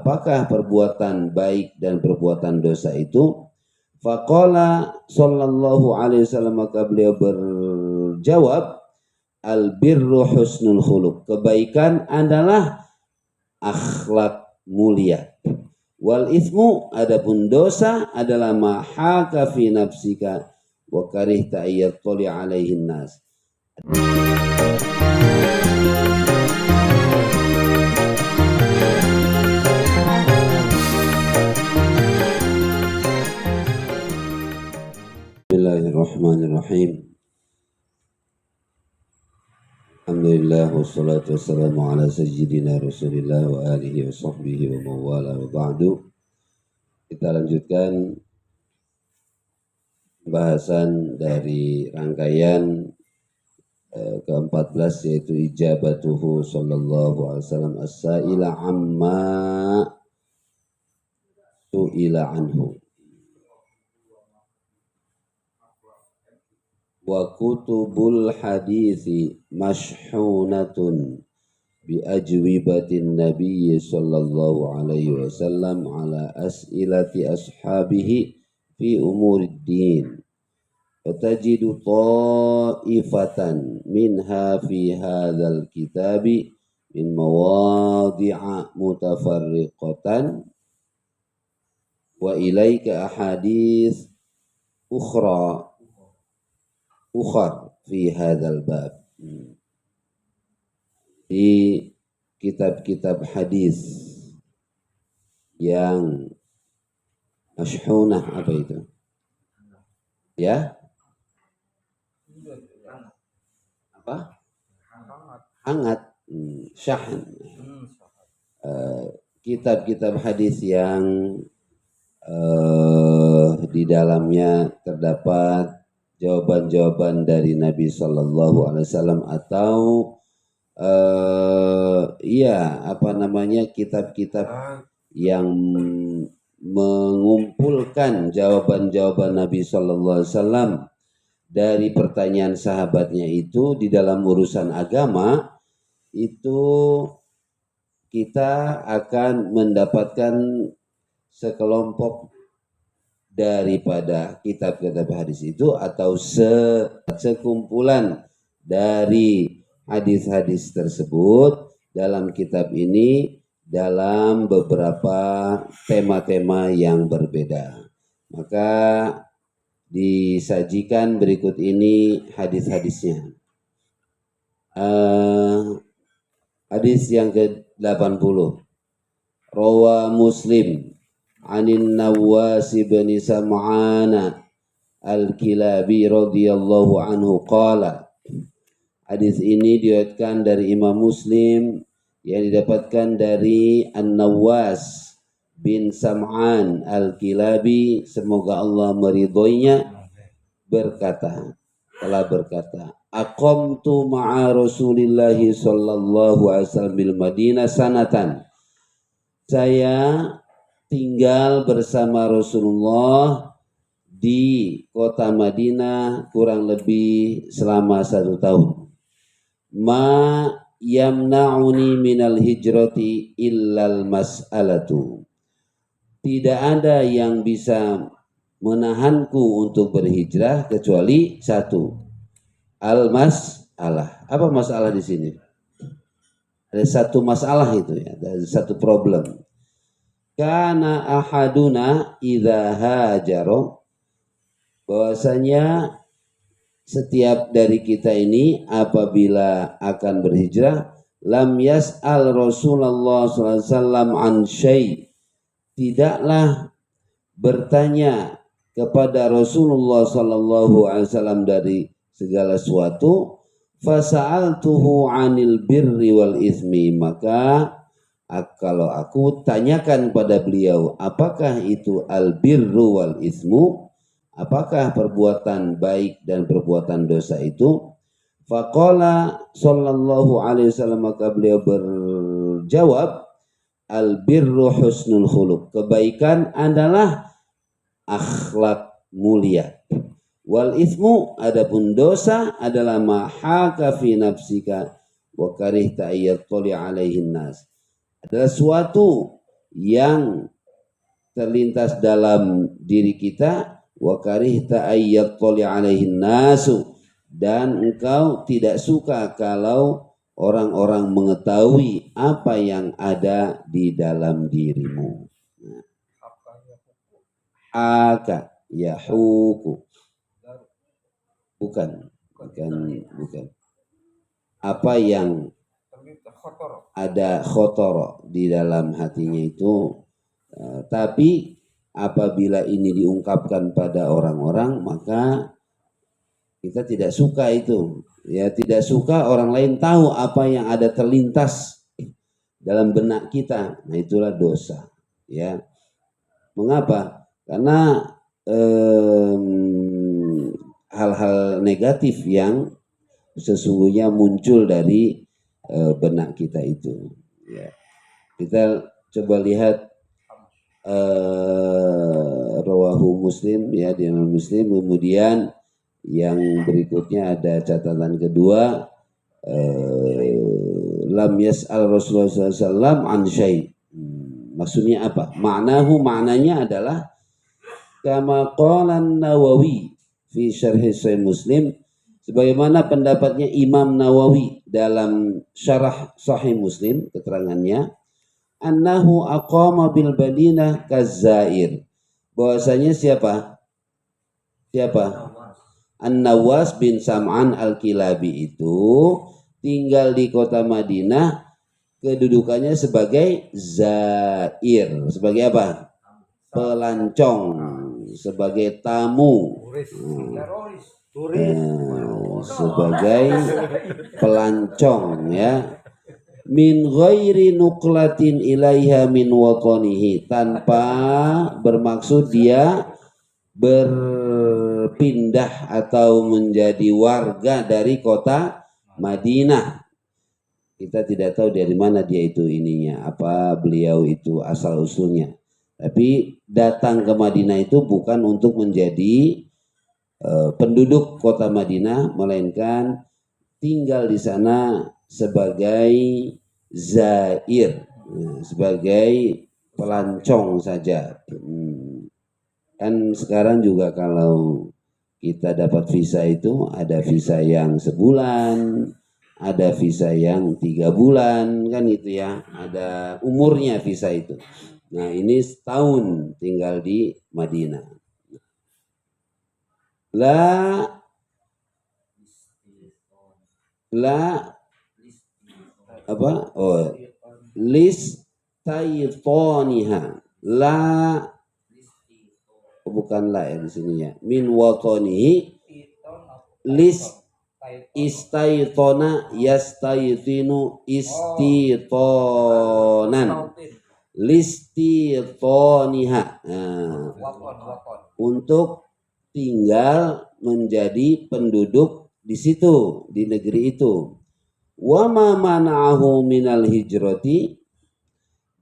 apakah perbuatan baik dan perbuatan dosa itu? Faqala sallallahu alaihi wasallam, maka beliau berjawab, al birru husnul khuluq, kebaikan adalah akhlak mulia. Wal ismu, adapun dosa adalah ma haka fi nafsika wa karihta ayyatali alaihin nas. Bismillahirrahmanirrahim. Alhamdulillah wassalatu wassalamu ala sayyidina Rasulillah wa alihi wa sahbihi wa mawala wa ba'du. Kita lanjutkan bahasan dari rangkaian ke-14, yaitu ijabatuhu sallallahu alaihi wasallam as-sa'ila amma su'ila anhu. Wa kutubul hadithi mashhunatun bi ajwibatin nabiyyi sallallahu alaihi wasallam ala as'ilati ashabihi fi umuriddin. Fatajidu ta'ifatan minha fi hadzal kitabi min mawadi'a mutafarriqatan wa ilaika ahadits ukhra fi hadzal bab. Di kitab-kitab hadis yang masyhunah, apa itu? Ya? Apa? Hangat. Syahn. Kitab-kitab hadis yang di dalamnya terdapat jawaban-jawaban dari Nabi Sallallahu Alaihi Wasallam, atau kitab-kitab yang mengumpulkan jawaban-jawaban Nabi Sallallahu Alaihi Wasallam dari pertanyaan sahabatnya itu di dalam urusan agama. Itu kita akan mendapatkan sekelompok daripada kitab-kitab hadis itu, atau sekumpulan dari hadis-hadis tersebut dalam kitab ini dalam beberapa tema-tema yang berbeda. Maka disajikan berikut ini hadis-hadisnya. Hadis yang ke-80, Rawa Muslim anin Nawas bin Sam'an al-Kilabi radhiyallahu anhu qala. Hadis ini diriwayatkan dari Imam Muslim yang didapatkan dari An-Nawas bin Sam'an al-Kilabi, semoga Allah meridhoinya, telah berkata, aqamtu ma'a Rasulillah sallallahu alaihi wasallam bil Madinah sanatan. Saya tinggal bersama Rasulullah di kota Madinah kurang lebih selama 1 tahun. Ma yamna'uni minal hijrati illal mas'alatu. Tidak ada yang bisa menahanku untuk berhijrah kecuali satu, al-mas'alah. Apa masalah di sini? Ada satu masalah itu ya, ada satu problem. Kana ahaduna idza hajaro, bahwasanya setiap dari kita ini apabila akan berhijrah, lam yas'al Rasulullah sallallahu alaihi wasallam an syai', tidaklah bertanya kepada Rasulullah sallallahu alaihi wasallam dari segala sesuatu. Fasa'altuhu 'anil birri wal ismi, maka kalau aku tanyakan pada beliau apakah itu al-birru wal ismu, apakah perbuatan baik dan perbuatan dosa itu? Faqala sallallahu alaihi wasallam, maka beliau berjawab, al-birru husnul khuluq, kebaikan adalah akhlak mulia. Wal ismu, adapun dosa adalah ma haka fi nafsika wa karihta ayyatali alaihin nas, adalah suatu yang terlintas dalam diri kita, wa karihta ayyattali alaihin nasu, dan engkau tidak suka kalau orang-orang mengetahui apa yang ada di dalam dirimu. Aka yahuku, bukan. Apa yang ada khotor di dalam hatinya itu, tapi apabila ini diungkapkan pada orang-orang, maka kita tidak suka itu. Ya, tidak suka orang lain tahu apa yang ada terlintas dalam benak kita. Nah, itulah dosa. Ya, mengapa? Karena hal-hal negatif yang sesungguhnya muncul dari benak kita itu. Ya. Kita coba lihat rawahu Muslim, ya, di Muslim. Kemudian yang berikutnya ada catatan kedua, lam yas'al Rasulullah SAW an syai'. Maksudnya apa? Maknanya adalah kama qala Nawawi fi syarh Sahih Muslim, sebagaimana pendapatnya Imam Nawawi dalam syarah Sahih Muslim, keterangannya, annahu aqama bil Madinah kazair, bahwasanya siapa An-Nawas bin Sam'an Al-Kilabi itu tinggal di kota Madinah, kedudukannya sebagai zair. Sebagai apa? Pelancong, sebagai tamu, sebagai pelancong, ya. Min ghairi nuklatin ilaiha min watanihi, tanpa bermaksud dia berpindah atau menjadi warga dari kota Madinah. Kita tidak tahu dari mana dia itu ininya, apa beliau itu asal usulnya. Tapi datang ke Madinah itu bukan untuk menjadi penduduk kota Madinah, melainkan tinggal di sana sebagai zair, sebagai pelancong saja. Kan sekarang juga kalau kita dapat visa itu ada visa yang sebulan, ada visa yang 3 bulan, kan itu ya, ada umurnya visa itu. Nah, ini setahun tinggal di Madinah. La apa? Oh, listaitoniha. La, bukan la ya di sini ya. Min watonihi istaitona yastaitinu istitonan. Listitoniha. Nah, untuk tinggal menjadi penduduk di situ, di negeri itu. Wa ma mana'ahu minal hijrati,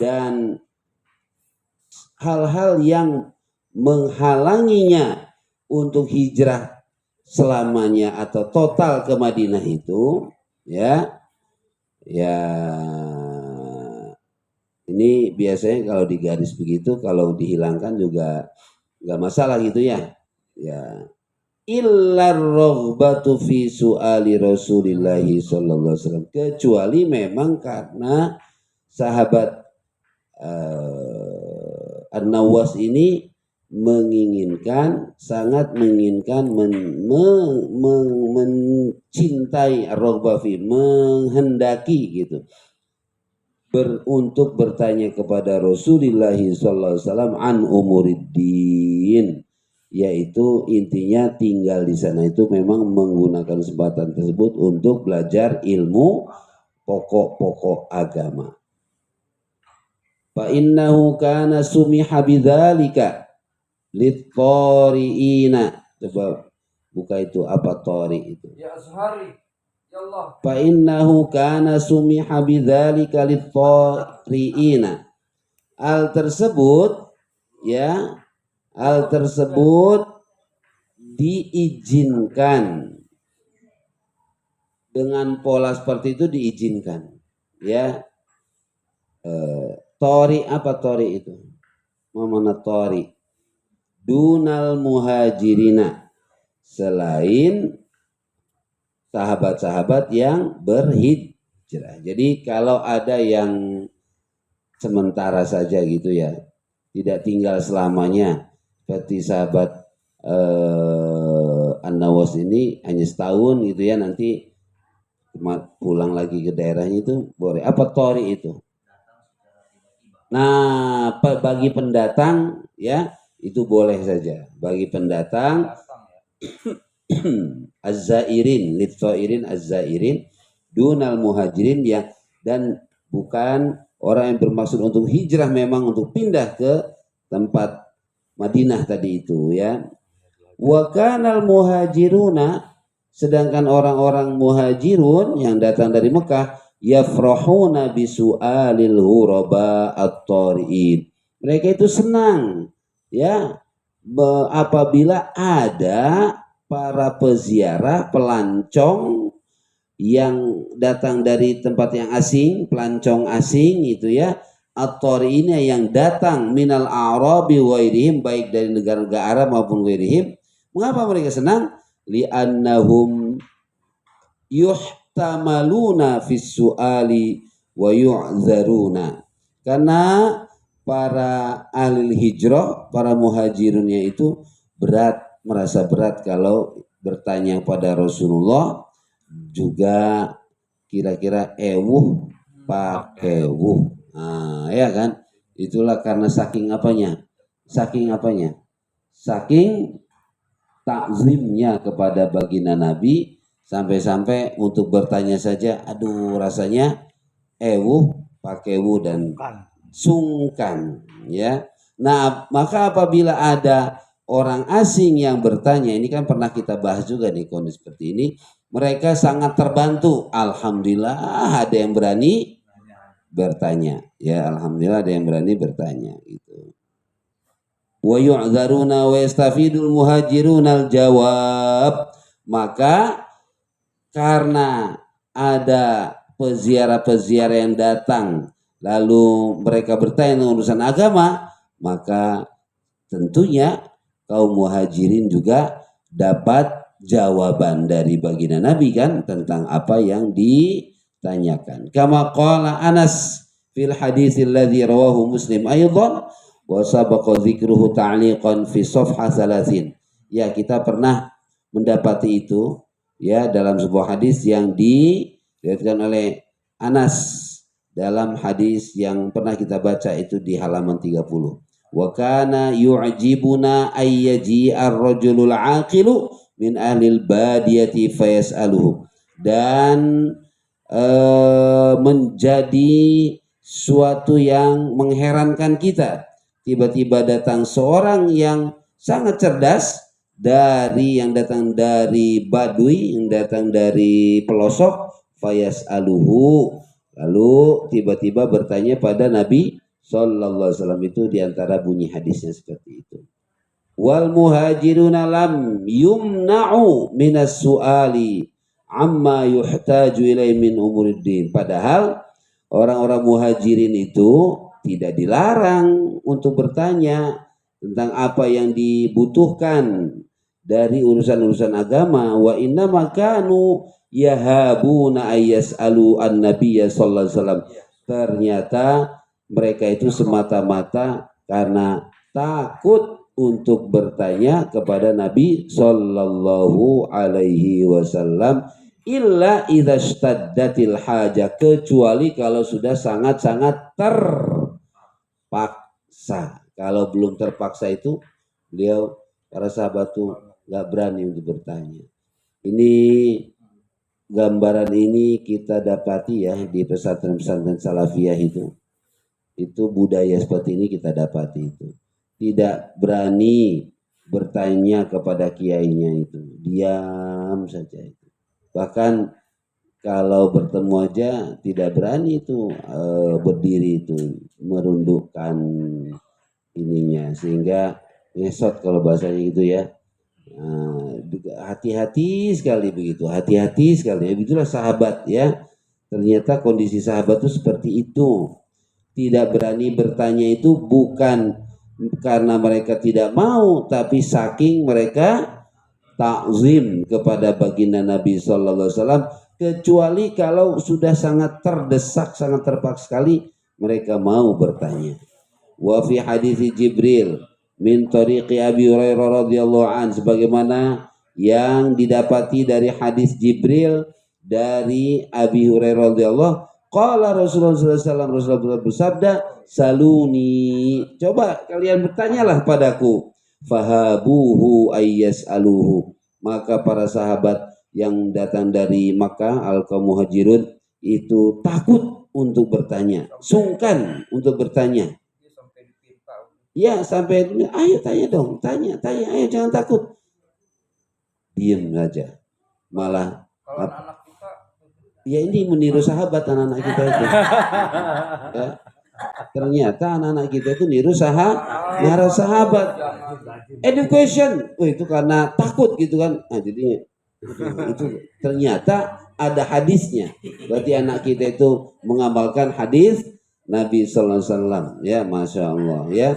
dan hal-hal yang menghalanginya untuk hijrah selamanya atau total ke Madinah itu, ya ini biasanya kalau digaris begitu, kalau dihilangkan juga nggak masalah gitu ya. Ya, illar raghbatu fi su'ali Rasulillah sallallahu alaihi wasallam, kecuali memang karena sahabat An-Nawas ini sangat menginginkan mencintai ar-raghbah fi, menghendaki gitu, untuk bertanya kepada Rasulullah sallallahu alaihi wasallam an umuriddin, yaitu intinya tinggal di sana itu memang menggunakan kesempatan tersebut untuk belajar ilmu pokok-pokok agama. Fa innahu kana sumiha bidzalika lit-thariina. Coba buka itu, apa thari itu? Ya Azhari. Fa innahu kana sumiha bidzalika lit-thariina. Hal tersebut diizinkan, dengan pola seperti itu diizinkan, ya. Tori, apa tori itu? Mana tori? Dunal muhajirina, selain sahabat-sahabat yang berhijrah. Jadi kalau ada yang sementara saja gitu ya, tidak tinggal selamanya, seperti sahabat An-Nawas ini hanya setahun gitu ya, nanti pulang lagi ke daerahnya, itu boleh. Apa tori itu? Nah, bagi pendatang ya itu boleh saja. Bagi pendatang az-zairin, lit-zairin az-zairin dunal muhajirin, ya, dan bukan orang yang bermaksud untuk hijrah, memang untuk pindah ke tempat Madinah tadi itu ya. Wa kanal muhajiruna, sedangkan orang-orang muhajirun yang datang dari Mekah, yafrahuna bisu'alil ghuraba at-tari'in. Mereka itu senang ya apabila ada para peziarah, pelancong yang datang dari tempat yang asing, pelancong asing itu ya, at-tari'in yang datang minal a'rabi wa ghairihim, baik dari negara-negara Arab maupun ghairihim. Mengapa mereka senang? Li'annahum yuhtamaluna fis su'ali wa yu'zaruna. Karena para ahli hijrah, para muhajirunnya itu merasa berat kalau bertanya pada Rasulullah, juga kira-kira pakewuh. Nah, ya kan? Itulah karena saking apanya? Saking takzimnya kepada baginda Nabi, sampai-sampai untuk bertanya saja, aduh rasanya pakewuh dan sungkan ya. Nah, maka apabila ada orang asing yang bertanya, ini kan pernah kita bahas juga nih kondisi seperti ini, mereka sangat terbantu. Alhamdulillah ada yang berani bertanya ya, alhamdulillah ada yang berani bertanya itu. Wa yu'dzaruna wa yastafidul muhajirunal jawab. Maka karena ada peziarah-peziarah yang datang lalu mereka bertanya tentang urusan agama, maka tentunya kaum muhajirin juga dapat jawaban dari baginda Nabi kan tentang apa yang ditanyakan. Kama qala Anas fil haditsil ladzi rawahu Muslim aidan wa sabaqa dzikruhu ta'liqan fi safha 30. Ya, kita pernah mendapati itu ya dalam sebuah hadis yang diriwayatkan oleh Anas, dalam hadis yang pernah kita baca itu di halaman 30. Wa kana yu'jibuna ayyaji ar-rajulul aqilu min ahlil badiyati fayas'aluhu. Dan menjadi suatu yang mengherankan kita, tiba-tiba datang seorang yang sangat cerdas yang datang dari badui, yang datang dari pelosok, fayas'aluhu, lalu tiba-tiba bertanya pada Nabi sallallahu alaihi wasallam. Itu diantara bunyi hadisnya seperti itu. Wal muhajiruna lam yumna'u minas su'ali amma yuhtaju ilai min umuriddin. Padahal orang-orang muhajirin itu tidak dilarang untuk bertanya tentang apa yang dibutuhkan dari urusan-urusan agama. Wa inna makanu yahabuna ayyas'alu an-nabiyya sallallahu alaihi wasallam. Ternyata mereka itu semata-mata karena takut untuk bertanya kepada Nabi sallallahu alaihi wasallam, illa idza staddatil haja, kecuali kalau sudah sangat-sangat terpaksa. Kalau belum terpaksa itu beliau, para sahabat tuh nggak berani untuk bertanya. Ini gambaran ini kita dapati ya di pesantren-pesantren salafiyah itu budaya seperti ini kita dapati itu. Tidak berani bertanya kepada kiainya, itu diam saja itu. Bahkan kalau bertemu aja tidak berani itu berdiri itu, merundukkan ininya sehingga ngesot kalau bahasanya itu ya. Hati-hati sekali begitu, hati-hati sekali. Begitulah sahabat ya. Ternyata kondisi sahabat itu seperti itu. tidak berani bertanya itu bukan karena mereka tidak mau, tapi saking mereka takzim kepada baginda Nabi sallallahu alaihi wasallam, kecuali kalau sudah sangat terdesak, sangat terpaksa sekali mereka mau bertanya. Wa fi hadis Jibril min tariqi Abi Hurairah radhiyallahu an, sebagaimana yang didapati dari hadis Jibril dari Abi Hurairah radhiyallahu, qala Rasulullah sallallahu alaihi wasallam, Rasulullah bersabda, saluni, coba kalian bertanyalah padaku, fahabuhu ayyas'aluhu, maka para sahabat yang datang dari Makkah al-qaum muhajirun itu takut untuk bertanya, sungkan untuk bertanya. Ya, sampai ayo tanya dong, tanya, ayo jangan takut. Diam saja. Malah anak kita, ya ini meniru sahabat anak-anak kita itu. Ya. Ternyata anak-anak kita itu niru sahabat. Education, itu karena takut gitu kan. Nah, jadinya itu ternyata ada hadisnya. Berarti anak kita itu mengamalkan hadis Nabi sallallahu alaihi wasallam. Ya, masya Allah ya.